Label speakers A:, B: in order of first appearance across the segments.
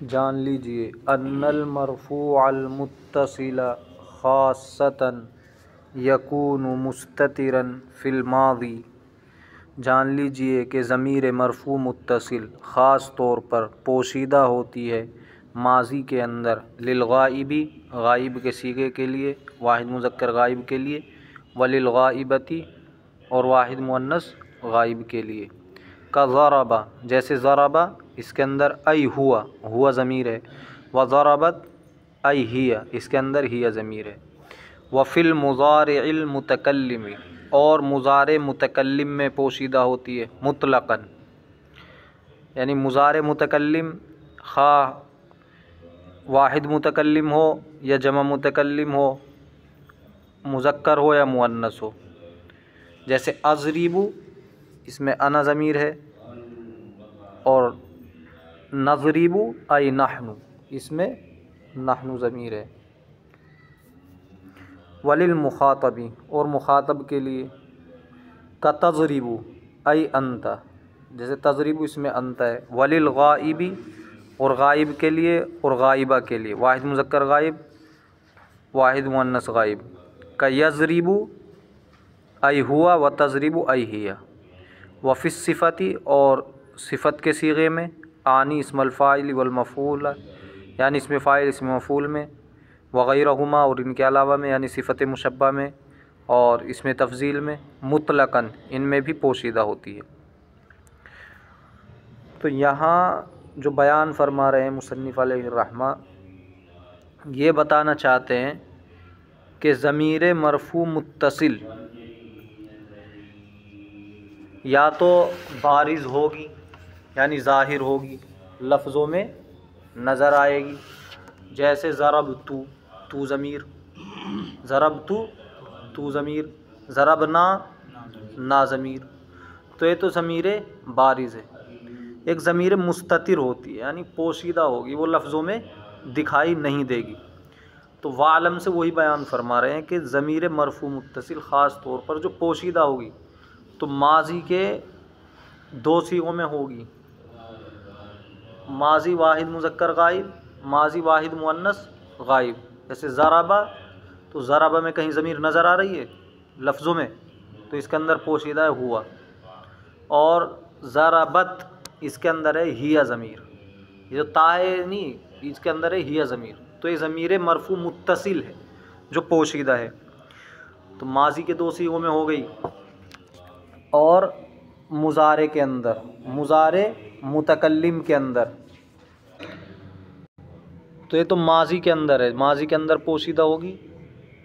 A: जान लीजिए अन्नल मरफ़ूअल मुत्तसिला ख़ासतन यकूनु मुस्ततिरन फ़िल माज़ी। जान लीजिए कि ज़मीर मरफ़ू मुत्तसिल ख़ास तौर पर पोशीदा होती है माज़ी के अंदर, लिल गाइबी गाइब के सीगे के लिए, वाहिद मुज़क्कर गाइब के लिए, वलिल गाइबती और वाहिद मुअन्नस गाइब के लिए। का ज़रबा जैसे ज़रबा इसके अंदर आई हुआ ज़मीर है, व ज़रबत आई हिया इसके अंदर हिया ज़मीर है। व फ़िल मुज़ारिइल मुतकल्लिम और मुज़ारे मुतकल्लिम में पोशीदा होती है मुतलक़न, यानी मुज़ारे मुतकल्लिम खा वाहिद मुतकल्लिम हो या जमा मुतकल्लिम हो, मुज़क्कर हो या मुअन्नस हो। जैसे अज़रिबु इसमें अना ज़मीर है और नज़रिबु आई नहनु इसमें नहनु ज़मीर है। वलिल मुखातबी और मुखातब के लिए का तज़रिबु आई अंता, जैसे तज़रिबु इसमें अंता है। वलिल गाइबी और गाइब के लिए और गाइबा के लिए, वाहिद मुज़क्कर गाइब वाहिद मुअन्नस गाइब। का यज़रिबु आई हुआ व तज़रिबु आई हिया। व फ़िस सिफ़ती और सिफ़त के सीगे में आनी इस्मुल फ़ाइल वल मफ़ूल यानी इसमें फ़ाइल इसमें मफ़ूल में, वग़ैरहुमा और इनके अलावा में यानी सिफ़त मुशब्बा में और इसमें तफ़ज़ील में, मुतलक़न इनमें भी पोशीदा होती है। तो यहाँ जो बयान फरमा रहे हैं मुसन्निफ़ अलैहिर्रहमा, ये बताना चाहते हैं कि ज़मीर मरफ़ू मुत्तसिल या तो बारिज़ होगी यानी ज़ाहिर होगी, लफ्ज़ों में नज़र आएगी। जैसे ज़रबतु तू ज़मीर, ज़रबतु तू ज़मीर, ज़रबना ना ज़मीर। तो ये तो ज़मीर बारिज़ है। एक ज़मीर मुस्ततिर होती है यानी पोशीदा होगी, वो लफ्ज़ों में दिखाई नहीं देगी। तो वालम से वही बयान फरमा रहे हैं कि ज़मीर मरफ़ू मुत्तसिल ख़ास तौर पर जो पोशीदा होगी तो माज़ी के दो सीगों में होगी, माज़ी वाहिद मुज़क्कर गाइब, माज़ी वाहिद मुअन्नस गाइब। जैसे ज़रबा तो ज़रबा में कहीं ज़मीर नज़र आ रही है लफ्ज़ों में, तो इसके अंदर पोशीदा है हुआ। और ज़रबत इसके अंदर है हिया ज़मीर, ये जो ता है नहीं इसके अंदर है हिया ज़मीर। तो ये ज़मीर मरफ़ू मुत्तसिल है जो पोशीदा है। तो माज़ी के दो सीगों में हो गई। और मुज़ारे के अंदर, मुज़ारे मुतकल्लिम के अंदर, तो ये तो माज़ी के अंदर है, माज़ी के अंदर पोशीदा होगी।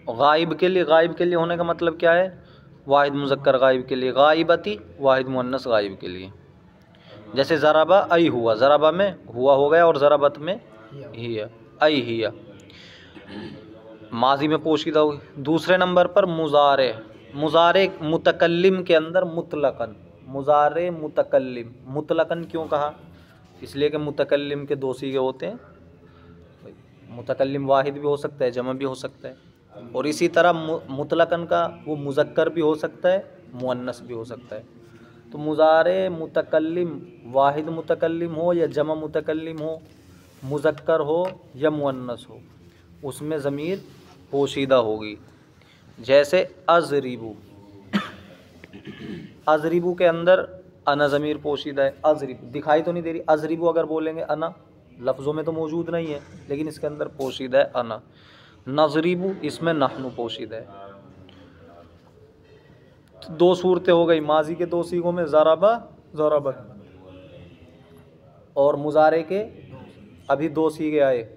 A: गाइब के लिए, गाइब के लिए होने का मतलब क्या है, वाहिद मुज़क्कर गाइब के लिए, गाइबती वाहिद मुअन्नस गाइब के लिए। जैसे ज़रबा आई हुआ, ज़रबा में हुआ हो गया और ज़रबत में हिया आई हिया, माज़ी में पोशीदा होगी। दूसरे नंबर पर मुज़ारे, मुज़ारे मुतकल्लिम के अंदर मुतलक़न, मुज़ारे मुतकल्लिम, मुतलक़न क्यों कहा, इसलिए कि मुतकल्लिम के दो सीगे होते हैं, मुतकल्लिम वाहिद भी हो सकता है जमा भी हो सकता है। और इसी तरह मुतलक़न का वो मुज़क्कर भी हो सकता है मुअन्नस भी हो सकता है। तो मुज़ारे मुतकल्लिम वाहिद मुतकल्लिम हो या जमा मुतकल्लिम हो, मुज़क्कर हो या मुअन्नस हो, उसमें ज़मीर पोशीदा होगी। जैसे अज़रिबु, अज़रिबु के अंदर अना ज़मीर पोशीदा है। अज़रिबु दिखाई तो नहीं दे रही, अज़रिबु अगर बोलेंगे अना लफ्ज़ों में तो मौजूद नहीं है लेकिन इसके अंदर पोशीदा है अना। नज़रिबु इसमें नहनु पोशीदा है। तो दो सूरतें हो गई, माज़ी के दो सीगों में ज़रबा ज़रबत, और मुज़ारे के अभी दो सीगे आए,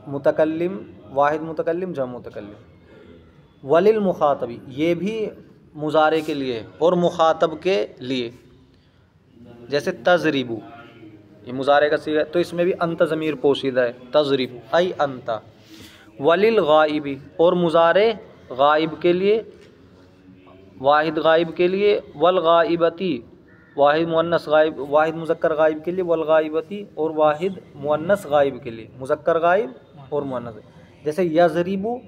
A: मुतकल्लिम वाहिद मुतकल्लिम जम मुतकल्लिम। वलिल मुखातबी ये भी मुज़ारे के लिए और मुखातब के लिए। जैसे तज़रिबु ये मुज़ारे का सीगा तो इसमें भी अंत ज़मीर पोशीदा है, तज़रिबु आई अंता। वलिल गाइबी और मुज़ारे गाइब के लिए, वाहिद गाइब के लिए, वल गाइबती वाहिद मुअन्नस गाइब, वाहिद मुज़क्कर गाइब के लिए, वल गाइबती और वाहिद मुअन्नस गाइब के लिए, मुज़क्कर गाइब और मुअन्नस। जैसे यज़रिबु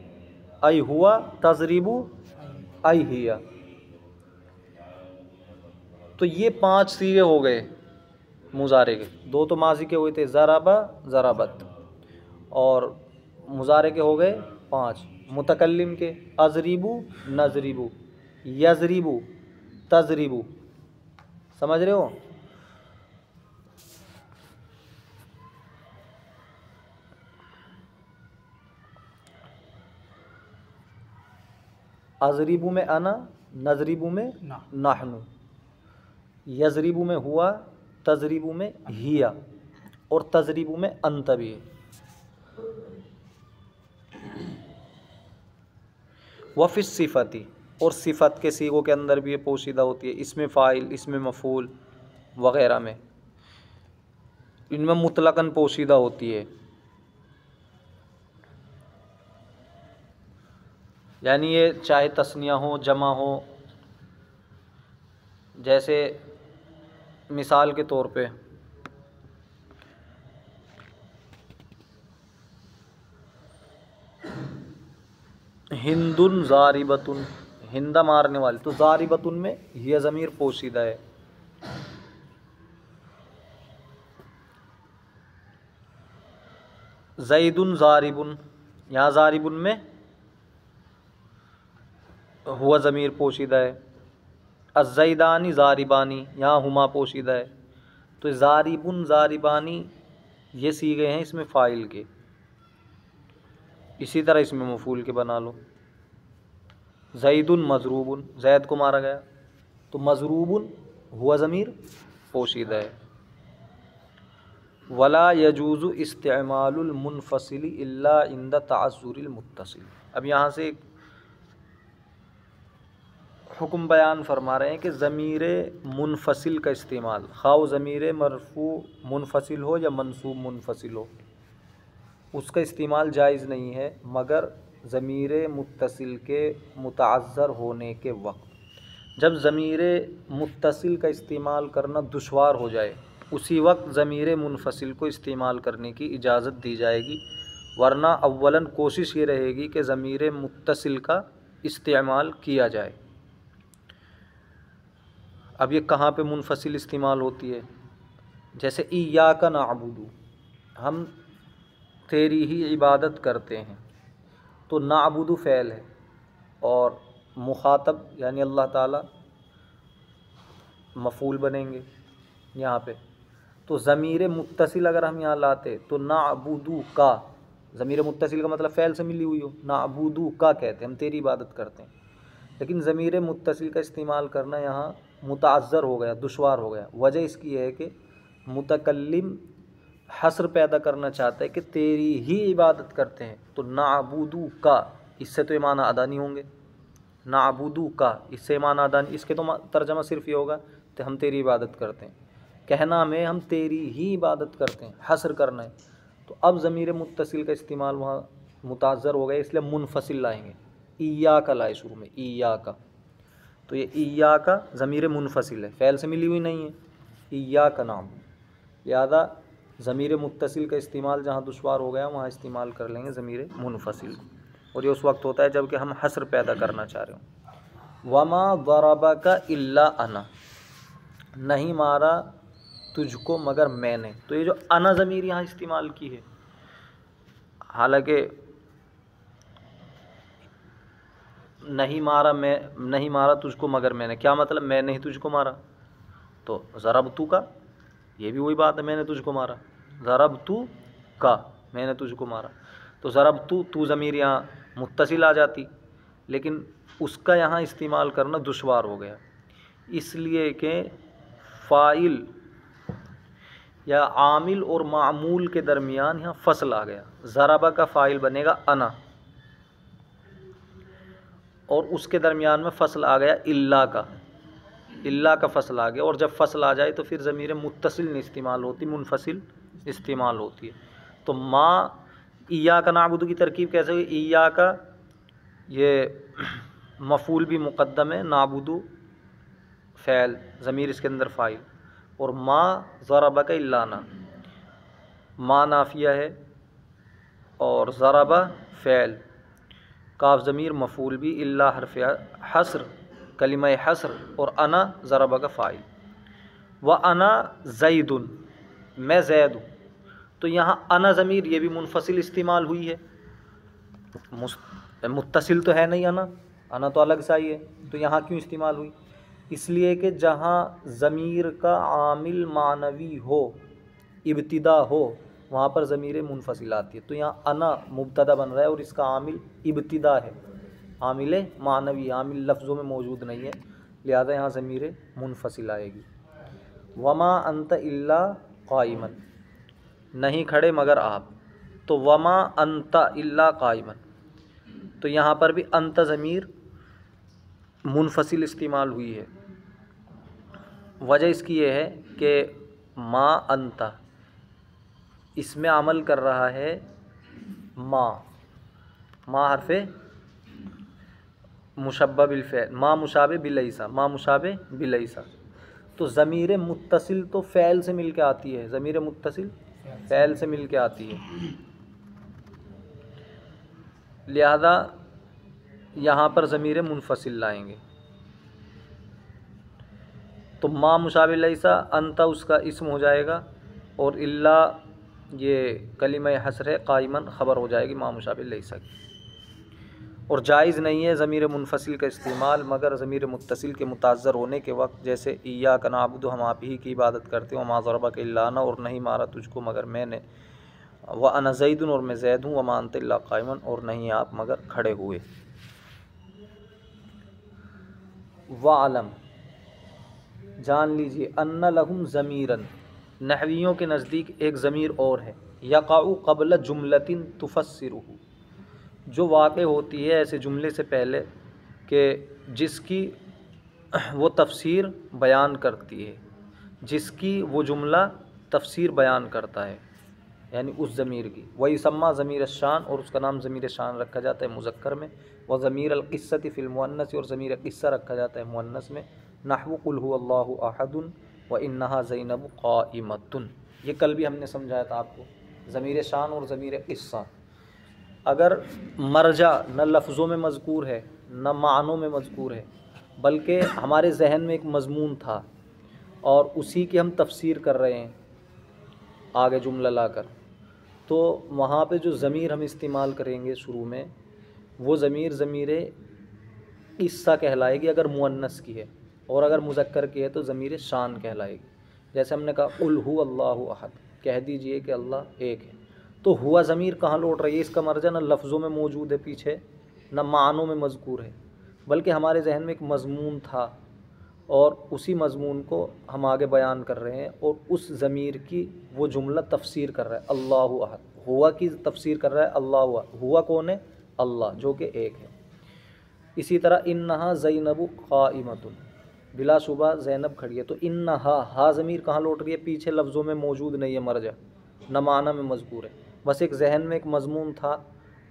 A: आई हुआ, तज़रिबु आई हिया। तो ये 5 सीगे हो गए मुजारे के, दो तो माजी के हुए थे ज़राबा ज़राबत, और मुजारे के हो गए 5। मुतकल्लिम के अज़रिबू नज़रिबू यज़रिबू तज़रिबू, समझ रहे हो। अज़रिबू में अना, नज़रिबू में नहनु, यज़रिबू में हुआ, तज़रिबू में हिया, और तज़रिबू में अंत भी है। वफ़िस सिफ़ती, और सिफ़त के सीगों के अंदर भी ये पोशीदा होती है, इसमें फ़ाइल, इसमें मफ़ूल वग़ैरह में, इनमें मुतलक़न पोशीदा होती है। यानी ये चाहे तस्निया हो जमा हो, जैसे मिसाल के तौर पे हिंदुन ज़ारिबतुन, हिंदा मारने वाली, तो ज़ारिबतुन में यह ज़मीर पोशीदा है। ज़ैदुन ज़ारिबुन, यहाँ ज़ारिबुन में हुआ ज़मीर पोशीदा है। अज़्ज़ैदानी ज़ारिबानी, यहाँ हुमा पोशीदा है। तो ज़ारिबुन ज़ारिबानी ये सीगे हैं इसमें फ़ाइल के, इसी तरह इसमें मफ़ूल के बना लो। ज़ैदुन मज़रूबुन, ज़ैद को मारा गया, तो मज़रूबुन हुआ ज़मीर पोशीदा है। वला यजूज़ु इस्तेमालुल मुनफ़सिल इल्ला इंद तअज़्ज़ुरिल मुत्तसिल। अब यहाँ से एक हुक्म बयान फरमा रहे हैं कि ज़मीर मुनफ़सिल का इस्तेमाल, खाओ ज़मीर मरफ़ू मुनफ़सिल हो या मनसूब मुनफ़सिल हो, उसका इस्तेमाल जायज़ नहीं है मगर ज़मीर मुत्तसिल के मुतअज़्ज़र होने के वक्त। जब ज़मीर मुत्तसिल का इस्तेमाल करना दुश्वार हो जाए उसी वक्त ज़मीर मुनफ़सिल को इस्तेमाल करने की इजाज़त दी जाएगी, वरना अव्वलन कोशिश ये रहेगी कि ज़मीर मुत्तसिल का इस्तेमाल किया जाए। अब ये कहाँ पे मुनफ़सिल इस्तेमाल होती है, जैसे इय्याका नअबुदु, हम तेरी ही इबादत करते हैं, तो नअबुदु फ़ेल है और मुखातब यानी अल्लाह ताला मफ़ूल बनेंगे यहाँ पे। तो ज़मीर मुत्तसिल अगर हम यहाँ लाते तो नअबुदु का, ज़मीर मुत्तसिल का मतलब फ़ेल से मिली हुई हो, नअबुदु का कहते हैं हम तेरी इबादत करते हैं। लेकिन ज़मीर मुत्तसिल का इस्तेमाल करना यहाँ मुतअज़्ज़र हो गया, दुश्वार हो गया। वजह इसकी है कि मुतकल्लिम हस्र पैदा करना चाहता है कि तेरी ही इबादत करते हैं, तो नअबुदु का, इससे तो ये माना अदा नहीं होंगे। नअबुदु का इससे माना अदा नहीं, इसके तो तर्जमा सिर्फ ये होगा कि हम तेरी इबादत करते हैं, कहना में हम तेरी ही इबादत करते हैं, हस्र करना है। तो अब ज़मीर मुत्तसिल का इस्तेमाल वहाँ मुतअज़्ज़र हो गया, इसलिए मुनफ़सिल लाएंगे, इय्याका लाए शुरू में, इय्याका। तो ये इय्याका ज़मीर मुनफ़सिल है, फ़ेल से मिली हुई नहीं है, इय्याका नाम। लिहाजा ज़मीर मुत्तसिल का इस्तेमाल जहाँ दुश्वार हो गया वहाँ इस्तेमाल कर लेंगे ज़मीर मुनफ़सिल, और ये उस वक्त होता है जबकि हम हस्र पैदा करना चाह रहे हो। वमा ज़रबका इल्ला अना, नहीं मारा तुझको मगर मैंने। तो ये जो अना ज़मीर यहाँ इस्तेमाल की है, हालांकि नहीं मारा, मैं नहीं मारा तुझको मगर मैंने, क्या मतलब मैंने ही तुझको मारा। तो ज़रबतु का ये भी वही बात है, मैंने तुझको मारा, ज़रबतु का मैंने तुझको मारा। तो ज़रबतु तू ज़मीर यहाँ मुत्तसिल आ जाती, लेकिन उसका यहाँ इस्तेमाल करना दुश्वार हो गया, इसलिए कि फ़ाइल या आमिल और मामूल के दरमियान यहाँ फ़सल आ गया। ज़रबा का फ़ाइल बनेगा अना, और उसके दरमियान में फ़सल आ गया इल्ला का, इल्ला का फ़सल आ गया। और जब फ़सल आ जाए तो फिर ज़मीर मुत्तसिल नहीं इस्तेमाल होती, मुनफ़सिल इस्तेमाल होती है। तो माँ इय्याका नअबुदु की तरकीब कैसे हुई, इय्याका ये मफ़ूल भी मुक़द्दम है, नाबुदु फ़ैल, ज़मीर इसके अंदर फ़ाइल, और माँ ज़रबका इल्ला ना, माँ नाफिया है और ज़रबा फ़ैल, काफ ज़मीर मफ़ूल भी, इल्ला हर्फ़ हस्र, कलिमा हस्र, और अना ज़रबा का फ़ाइल। व अना ज़ैदुन, मैं ज़ैद हूँ। तो यहाँ अना ज़मीर ये भी मुनफसिल इस्तेमाल हुई है, मुत्तसिल तो है नहीं अना तो अलग सा ही है। तो यहाँ क्यों इस्तेमाल हुई? इसलिए कि जहाँ ज़मीर का आमिल मानवी हो, इब्तिदा हो, वहाँ पर ज़मीर मुनफसिल आती है। तो यहाँ अना मुब्तदा बन रहा है और इसका आमिल इब्तिदा है, आमिल मानवी, आमिल लफ्ज़ों में मौजूद नहीं है, लिहाजा यहाँ ज़मीर मुनफसिल आएगी। वमा अंत इल्ला काइमन, नहीं खड़े मगर आप। तो वमा अंत इल्ला काइमन, तो यहाँ पर भी अंत ज़मीर मुनफसिल इस्तेमाल हुई है। वजह इसकी ये है कि मा अंता इसमें अमल कर रहा है मा हरफ़े मुशब्बह बिल फ़ैल, मा मुशाबे बिलैसा, मा मुशाबे बिलैसा। तो ज़मीर मुत्तसिल तो फ़ैल से मिल के आती है, ज़मीर मुत्तसिल फ़ैल से मिल के आती है, लिहाजा यहाँ पर ज़मीर मुनफसिल लाएंगे। तो मा मुशाबे बिलैसा, अंता उसका इस्म हो जाएगा और इल्ला ये कलिमा हसर है, काइमन ख़बर हो जाएगी मा मुशाबे बिलैसा की। और जायज़ नहीं है ज़मीर मुनफसिल का इस्तेमाल मगर ज़मीर मुत्तसिल के मुताज़्ज़र होने के वक्त, जैसे इय्याका नअबुदु, हम आप ही की इबादत करते हो, मा ज़रबका इल्ला अना, और नहीं मारा तुझको मगर मैंने, व अना ज़ैदुन, और मैं ज़ैद हूँ, व मा अंत इल्ला काइमन, और नहीं आप मगर खड़े हुए। वालम, जान लीजिए, अन्ना लहुम ज़मीरन, नहवियों के नज़दीक एक ज़मीर और है, यक़अउ क़ब्ल जुमलतिन तुफ़स्सिरुहु, जो वाक़े होती है ऐसे जुमले से पहले कि जिसकी वो तफसीर बयान करती है, जिसकी वो जुमला तफसीर बयान करता है, यानी उस ज़मीर की। वही सम्मा ज़मीर शान, और उसका नाम ज़मीर शान रखा जाता है मुज़क्कर में। व ज़मीर अल-क़िस्सति फ़िल मुअन्नस, और ज़मीर क़िस्सा रखा जाता है मुअन्नस में। नहवु क़ुल हुवल्लाहु अहदुन व इन्नहा ज़ैनबु क़ाइमतुन, ये कल भी हमने समझाया था आपको। ज़मीर शान और ज़मीर क़िस्सा अगर मरजा न लफ्ज़ों में मज़कूर है न मानों में मज़कूर है, बल्कि हमारे जहन में एक मज़मून था और उसी की हम तफसीर कर रहे हैं आगे जुमला लाकर, तो वहाँ पे जो ज़मीर हम इस्तेमाल करेंगे शुरू में, वो ज़मीर ज़मीर क़िस्सा कहलाएगी अगर मुअन्नस की है, और अगर मुज़क्कर की है तो ज़मीर शान कहलाएगी। जैसे हमने कहा क़ुल हुवल्लाहु अहद, कह दीजिए कि अल्लाह एक है। तो हुआ ज़मीर कहाँ लौट रही है? इसका मर्जा न लफ्ज़ों में मौजूद है पीछे, न मानों में मज़कूर है, बल्कि हमारे जहन में एक मज़मून था और उसी मज़मून को हम आगे बयान कर रहे हैं, और उस ज़मीर की वो जुमला तफसीर कर रहा है अल्लाहु अहद। हुआ की तफसीर कर रहा है अल्लाहु अहद। हुआ कौन है? अल्लाह, जो कि एक है। इसी तरह इन्नहा ज़ैनबु क़ाइमतुन, बिलाशुबा ज़ैनब खड़ी है। तो इन्नहा, हा ज़मीर कहाँ लौट रही है? पीछे लफ्ज़ों में मौजूद नहीं है मरजा, न माना में मज़कूर है, बस एक जहन में एक मज़मून था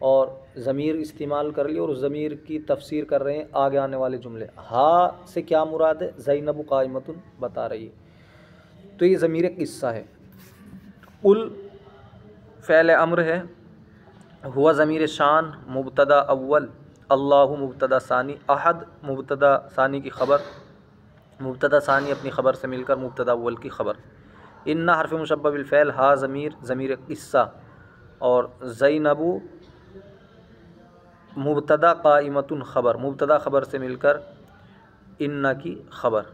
A: और ज़मीर इस्तेमाल कर लिया और उस ज़मीर की तफसीर कर रहे हैं आगे आने वाले जुमले। हा से क्या मुराद है? ज़ैनबु क़ाइमतुन बता रही है। तो ये ज़मीर क़िस्सा है। कुल फ़ैल अम्र है, हुआ ज़मीर शान मुब्तदा अव्वल, अल्लाहु मुब्तदा सानी, अहद मुब्तदा सानी की ख़बर, मुब्तदा सानी अपनी ख़बर से मिलकर मुब्तदा अव्वल की ख़बर। इन्ना हरफ़ मुशब्बह बिल फ़ैल, हा ज़मीर ज़मीर क़िस्सा, और ज़ैनबु मुब्तदा क़ाइमतुन ख़बर, मुब्तदा ख़बर से मिलकर इन्ना की ख़बर।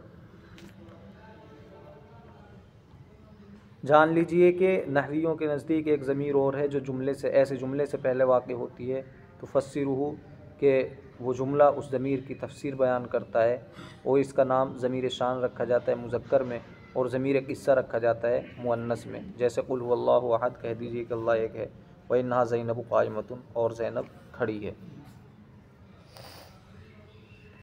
A: जान लीजिए कि नहवियों के नज़दीक एक ज़मीर और है जो जुमले से, ऐसे जुमले से पहले वाक़ होती है, तो फ़स्सिरुहु के वो जुमला उस ज़मीर की तफसीर बयान करता है, और इसका नाम ज़मीर शान रखा जाता है मुज़क्कर में, और ज़मीर क़िस्सा रखा जाता है मुअन्नस में। जैसे क़ुल हुवल्लाहु अहद, कह दीजिए कि अल्लाह एक है, व इन्नहा ज़ैनबु क़ाइमतुन, और ज़ैनब खड़ी है।